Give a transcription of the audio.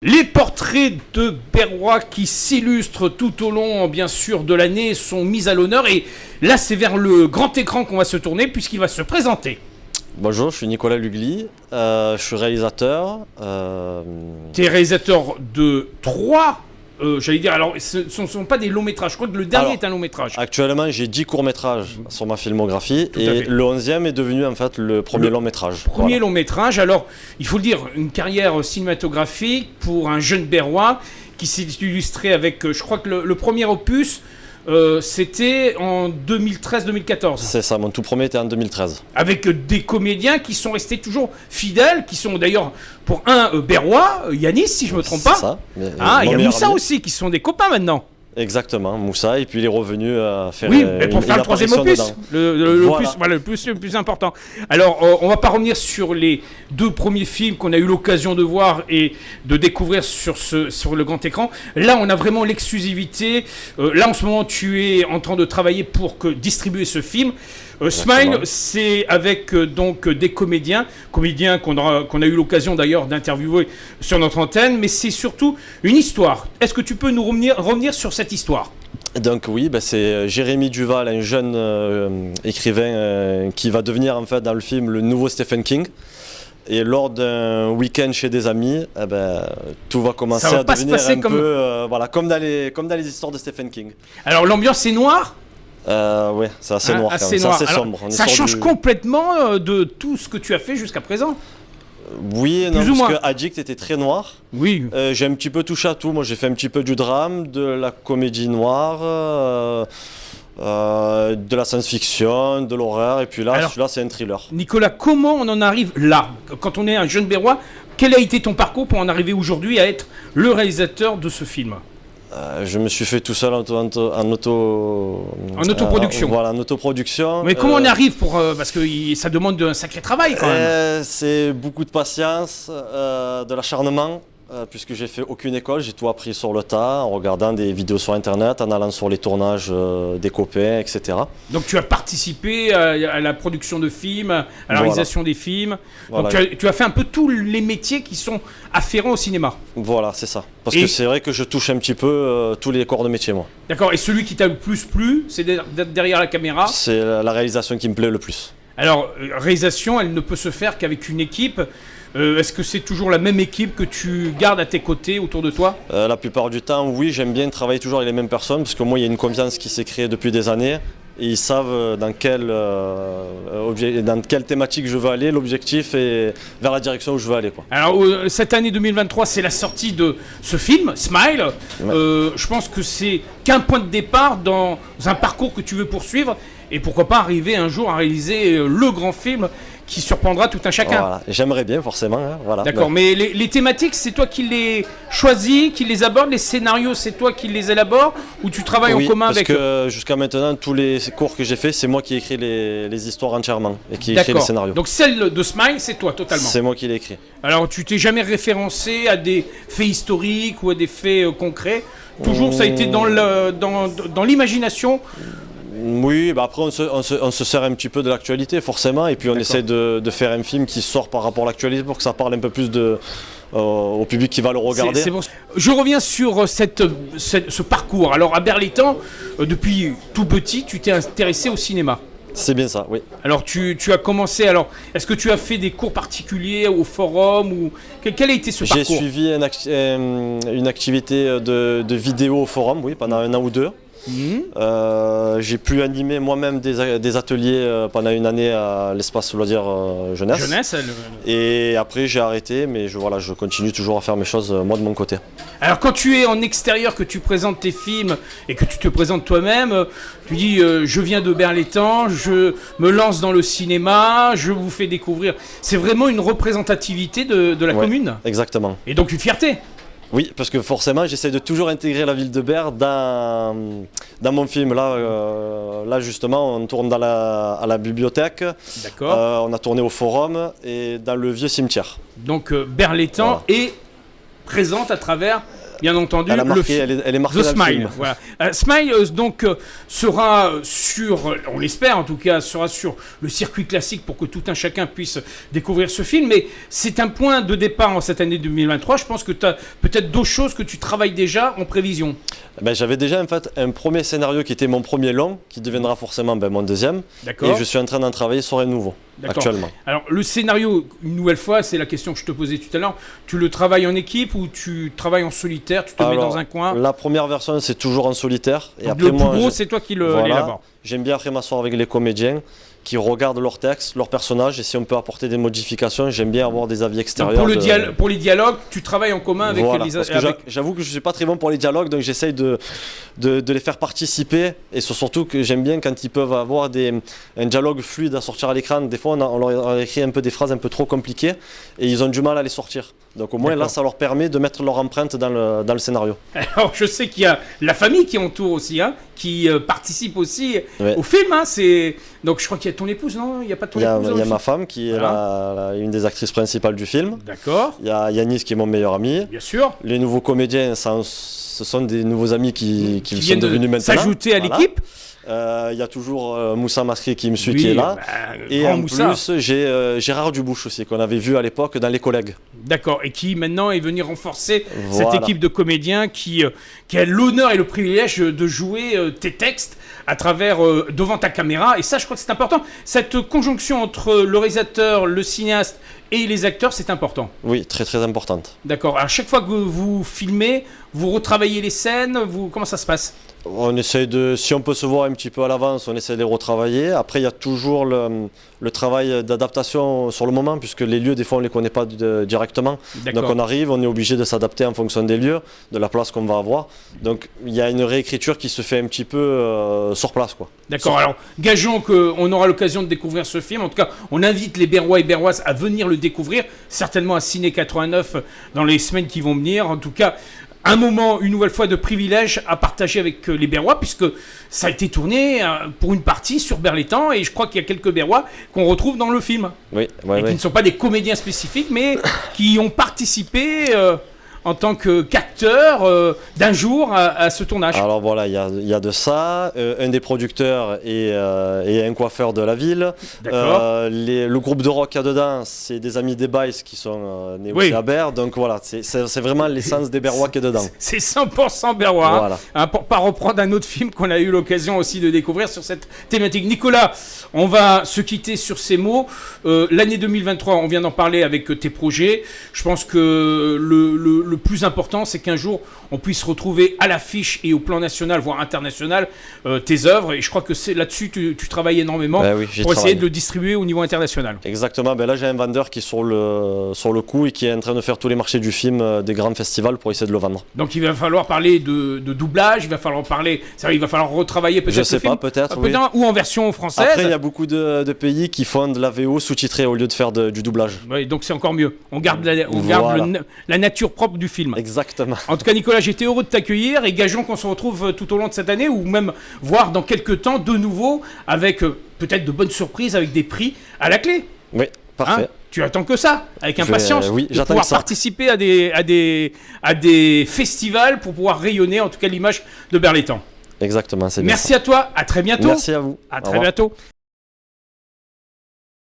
Les portraits de Berrois qui s'illustrent tout au long, bien sûr, de l'année sont mis à l'honneur. Et là, c'est vers le grand écran qu'on va se tourner puisqu'il va se présenter. Bonjour, je suis Nicolas Lugli, je suis réalisateur. Tu es réalisateur de 3, j'allais dire, alors ce ne sont pas des longs métrages, je crois que le dernier est un long métrage. Actuellement, j'ai 10 courts-métrages sur ma filmographie et le 11e est devenu en fait le premier long métrage. Premier long métrage, alors il faut le dire, une carrière cinématographique pour un jeune Berrois qui s'est illustré avec, je crois que le premier opus, c'était en 2013-2014. C'est ça, mon tout premier était en 2013. Avec des comédiens qui sont restés toujours fidèles, qui sont d'ailleurs, pour un Berrois, Yanis, si je ne me trompe pas. C'est ça. Il y a Moussa aussi, qui sont des copains maintenant. Exactement, Moussa, et puis il est revenu à faire pour faire le troisième opus, le plus important. Alors, on va pas revenir sur les 2 premiers films qu'on a eu l'occasion de voir et de découvrir sur le grand écran. Là, on a vraiment l'exclusivité. Là, en ce moment, tu es en train de travailler pour distribuer ce film. Smile, c'est avec donc des comédiens qu'on a eu l'occasion d'ailleurs d'interviewer sur notre antenne, mais c'est surtout une histoire. Est-ce que tu peux nous revenir sur cette histoire ? Donc oui, c'est Jérémy Duval, un jeune écrivain qui va devenir en fait dans le film le nouveau Stephen King. Et lors d'un week-end chez des amis, tout va commencer à devenir un peu comme dans les histoires de Stephen King. Alors l'ambiance est noire ? Oui, c'est assez noir, assez noir. C'est assez Alors, sombre. Ça change complètement de tout ce que tu as fait jusqu'à présent. Oui et non, parce que Addict était très noir. Oui. J'ai un petit peu touché à tout. Moi, j'ai fait un petit peu du drame, de la comédie noire, de la science-fiction, de l'horreur. Et puis là, celui-là, c'est un thriller. Nicolas, comment on en arrive là ? Quand on est un jeune Berrois, quel a été ton parcours pour en arriver aujourd'hui à être le réalisateur de ce film ? Je me suis fait tout seul en autoproduction. Voilà, en autoproduction. Mais comment on arrive parce que ça demande un sacré travail quand même. C'est beaucoup de patience, de l'acharnement, puisque j'ai fait aucune école, j'ai tout appris sur le tas, en regardant des vidéos sur internet, en allant sur les tournages des copains, etc. Donc tu as participé à la production de films, à la réalisation des films. Donc tu as fait un peu tous les métiers qui sont afférents au cinéma. Voilà, c'est ça. Parce que c'est vrai que je touche un petit peu tous les corps de métier, moi. D'accord, et celui qui t'a le plus plu, c'est d'être derrière la caméra ? C'est la réalisation qui me plaît le plus. Alors, réalisation, elle ne peut se faire qu'avec une équipe. Est-ce que c'est toujours la même équipe que tu gardes à tes côtés, autour de toi ? La plupart du temps, oui, j'aime bien travailler toujours avec les mêmes personnes, parce que moi, il y a une confiance qui s'est créée depuis des années. Et ils savent dans quelle thématique je veux aller, l'objectif et vers la direction où je veux aller. Alors, cette année 2023, c'est la sortie de ce film, Smile. Ouais. Je pense que c'est qu'un point de départ dans un parcours que tu veux poursuivre. Et pourquoi pas arriver un jour à réaliser le grand film qui surprendra tout un chacun. Voilà. J'aimerais bien forcément. Hein, voilà. D'accord, mais les thématiques, c'est toi qui les choisis, qui les abordes, les scénarios, c'est toi qui les élabores, ou tu travailles en commun avec eux ? Parce que jusqu'à maintenant, tous les cours que j'ai faits, c'est moi qui ai écrit les histoires entièrement et qui écrit les scénarios. Donc celle de Smile, c'est toi totalement ? C'est moi qui l'ai écrit. Alors tu t'es jamais référencé à des faits historiques ou à des faits concrets ? Toujours ça a été dans l'imagination ? Oui, après on se sert un petit peu de l'actualité forcément, et puis on essaie de faire un film qui sort par rapport à l'actualité pour que ça parle un peu plus au public qui va le regarder. C'est bon. Je reviens sur ce parcours. Alors à Berlétan, depuis tout petit, tu t'es intéressé au cinéma. C'est bien ça, oui. Alors tu as commencé, est-ce que tu as fait des cours particuliers au forum ou quel a été ce parcours ? J'ai suivi une activité de vidéo au forum, oui, pendant 1 an ou 2. J'ai pu animer moi-même des ateliers pendant 1 année à l'espace loisir jeunesse. Et après j'ai arrêté, mais je continue toujours à faire mes choses moi de mon côté. Alors quand tu es en extérieur, que tu présentes tes films et que tu te présentes toi-même, tu dis je viens de Berlétan, je me lance dans le cinéma, je vous fais découvrir. C'est vraiment une représentativité de la commune. Exactement. Et donc une fierté. Oui, parce que forcément, j'essaie de toujours intégrer la ville de Berre dans mon film. Là, justement, on tourne à la bibliothèque. D'accord. On a tourné au forum et dans le vieux cimetière. Donc, Berlétan est présente à travers bien entendu, elle est marquée The dans le Smile. film. Voilà. Smile, donc, sera sur, on l'espère en tout cas, sera sur le circuit classique pour que tout un chacun puisse découvrir ce film. Mais c'est un point de départ en cette année 2023. Je pense que tu as peut-être d'autres choses que tu travailles déjà en prévision. J'avais déjà en fait un premier scénario qui était mon premier long, qui deviendra forcément mon deuxième. D'accord. Et je suis en train d'en travailler sur un nouveau, actuellement. Alors le scénario, une nouvelle fois, c'est la question que je te posais tout à l'heure. Tu le travailles en équipe ou tu travailles en solitaire? Tu te mets dans un coin? La première version, c'est toujours en solitaire. Et après, le plus gros, c'est toi qui l'élabore. J'aime bien après m'asseoir avec les comédiens qui regardent leurs textes, leurs personnages, et si on peut apporter des modifications, j'aime bien avoir des avis extérieurs. Donc pour les dialogues, tu travailles en commun avec les... J'avoue que je ne suis pas très bon pour les dialogues, donc j'essaye de les faire participer, et surtout que j'aime bien quand ils peuvent avoir un dialogue fluide à sortir à l'écran. Des fois, on leur écrit un peu des phrases un peu trop compliquées, et ils ont du mal à les sortir. Donc au moins là, ça leur permet de mettre leur empreinte dans le scénario. Alors je sais qu'il y a la famille qui entoure aussi, qui participe aussi au film. Donc je crois qu'il y a ton épouse, non? Il n'y a pas ton épouse? Il y a ma femme qui est une des actrices principales du film. D'accord. Il y a Yanis qui est mon meilleur ami. Bien sûr. Les nouveaux comédiens, ce sont des nouveaux amis qui sont devenus maintenant. S'ajouter à l'équipe. Il y a toujours Moussa Masri qui me suit, qui est là. Et en plus, j'ai Gérard Dubouche aussi, qu'on avait vu à l'époque dans Les Collègues. D'accord, et qui maintenant est venu renforcer cette équipe de comédiens qui a l'honneur et le privilège de jouer tes textes à travers devant ta caméra. Et ça, je crois que c'est important. Cette conjonction entre le réalisateur, le cinéaste et les acteurs, c'est important. Oui, très très importante. D'accord. À chaque fois que vous filmez, vous retravaillez les scènes, comment ça se passe? On essaie si on peut se voir un petit peu à l'avance, on essaie de les retravailler. Après, il y a toujours le travail d'adaptation sur le moment, puisque les lieux, des fois, on ne les connaît pas directement. Donc on arrive, on est obligé de s'adapter en fonction des lieux, de la place qu'on va avoir. Donc il y a une réécriture qui se fait un petit peu sur place, quoi. D'accord, alors gageons qu'on aura l'occasion de découvrir ce film. En tout cas, on invite les Berrois et Berroises à venir le découvrir, certainement à Ciné 89 dans les semaines qui vont venir. En tout cas, un moment, une nouvelle fois, de privilège à partager avec les Berrois, puisque ça a été tourné pour une partie sur Berlétan, et je crois qu'il y a quelques Berrois qu'on retrouve dans le film. Oui, qui ne sont pas des comédiens spécifiques, mais qui ont participé en tant qu'acteur d'un jour à ce tournage. Alors voilà, il y a de ça. Un des producteurs est un coiffeur de la ville. Le groupe de rock qu'il y a dedans, c'est des amis des Baïs qui sont nés aussi à Berre. Donc voilà, c'est vraiment l'essence des Berrois qui est dedans. C'est 100% Berrois. Voilà. Pour pas reprendre un autre film qu'on a eu l'occasion aussi de découvrir sur cette thématique. Nicolas, on va se quitter sur ces mots. L'année 2023, on vient d'en parler avec tes projets. Je pense que le plus important, c'est qu'un jour, on puisse retrouver à l'affiche et au plan national, voire international, tes œuvres. Et je crois que c'est là-dessus tu travailles énormément pour essayer de le distribuer au niveau international. Exactement. Là, j'ai un vendeur qui est sur le coup et qui est en train de faire tous les marchés du film, des grands festivals pour essayer de le vendre. Donc, il va falloir parler de doublage, il va falloir retravailler peut-être. Je sais pas, peut-être. Oui. Ou en version française. Après, il y a beaucoup de pays qui font de la VO sous-titrée au lieu de faire du doublage. Oui, donc c'est encore mieux. On garde la nature propre du film. Exactement. En tout cas, Nicolas, j'étais heureux de t'accueillir et gageons qu'on se retrouve tout au long de cette année ou même voir dans quelques temps de nouveau avec peut-être de bonnes surprises, avec des prix à la clé. Oui, parfait. Tu attends que ça, avec impatience, de pouvoir participer à des festivals pour pouvoir rayonner en tout cas l'image de Berlétan. Exactement, c'est bien. Merci à toi, à très bientôt. Merci à vous. À très bientôt.